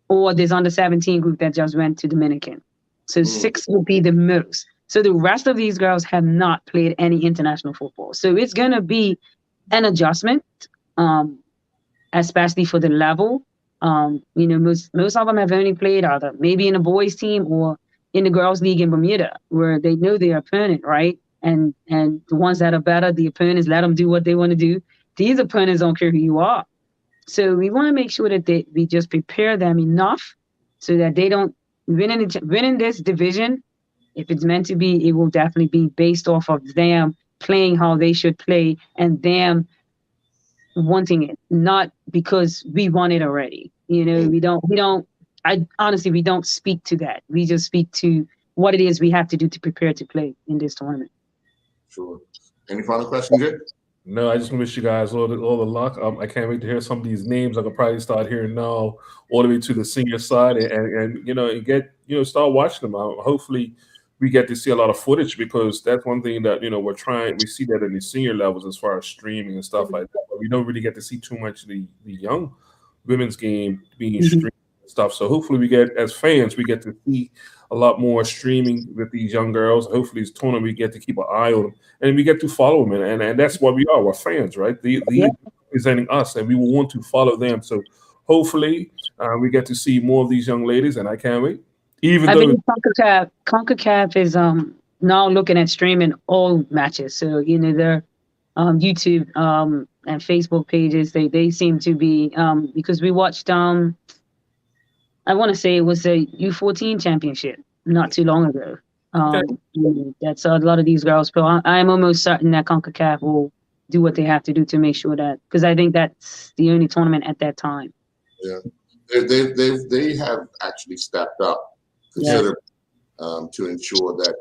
or this under-17 group that just went to Dominican. So 6 would be the most. So the rest of these girls have not played any international football. So it's going to be an adjustment, especially for the level. Most of them have only played either maybe in a boys team or in the girls league in Bermuda, where they know their opponent, right? And the ones that are better, the opponents, let them do what they want to do. These opponents don't care who you are. So we want to make sure that we just prepare them enough so that they don't win in this division. If it's meant to be, it will definitely be based off of them playing how they should play and them wanting it, not because we want it already. We don't speak to that. We just speak to what it is we have to do to prepare to play in this tournament. Sure. Any final questions, Jay? No, I just wish you guys all the luck. I can't wait to hear some of these names. I could probably start hearing now all the way to the senior side, and get start watching them. Hopefully, we get to see a lot of footage, because that's one thing that we see that in the senior levels as far as streaming and stuff like that. But we don't really get to see too much of the young women's game being streamed and stuff. So hopefully, as fans, we get to see a lot more streaming with these young girls. Hopefully, this tournament we get to keep an eye on them, and we get to follow them, and that's what we are. We're fans, right? They're representing us, and we will want to follow them. So hopefully, we get to see more of these young ladies, and I can't wait. I believe CONCACAF is now looking at streaming all matches. So their YouTube and Facebook pages, they seem to be because we watched I want to say it was a U14 championship not too long ago. That's a lot of these girls. So I'm almost certain that CONCACAF will do what they have to do to make sure that, because I think that's the only tournament at that time. Yeah, they have actually stepped up considerably to ensure that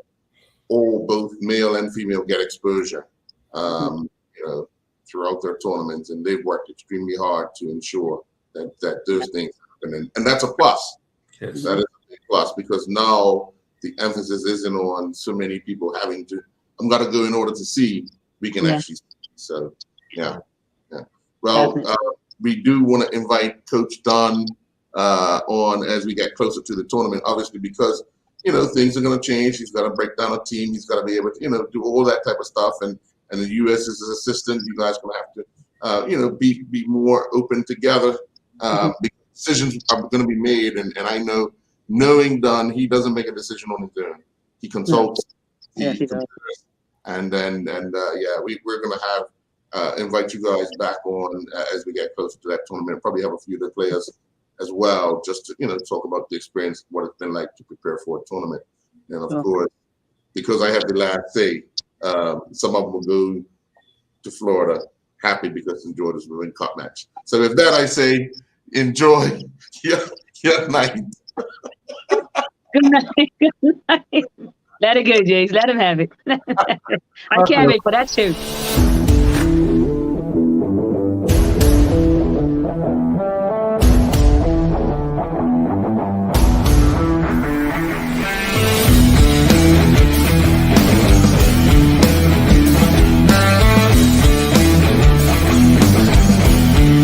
both male and female get exposure, throughout their tournaments, and they've worked extremely hard to ensure that those things happen, and that's a plus. Yes. That is a big plus, because now the emphasis isn't on so many people having to. I'm gonna go in order to see. We can actually see. So yeah. Well, we do want to invite Coach Dunn on as we get closer to the tournament, obviously, because things are going to change. He's got to break down a team. He's got to be able to do all that type of stuff. And the U.S. is his assistant. You guys are going to have to be more open together. Because decisions are going to be made, and I know, knowing Dunn, he doesn't make a decision on his own. He consults. Yes, he does. And we're going to have invite you guys back on as we get closer to that tournament. Probably have a few of the players as well, just to talk about the experience, what it's been like to prepare for a tournament. And of course, because I have the last say, some of them will go to Florida happy because St. George's will win cup match. So with that, I say enjoy your night. Good night. Good night. Let it go, Jace. Let him have it. I can't wait for that too.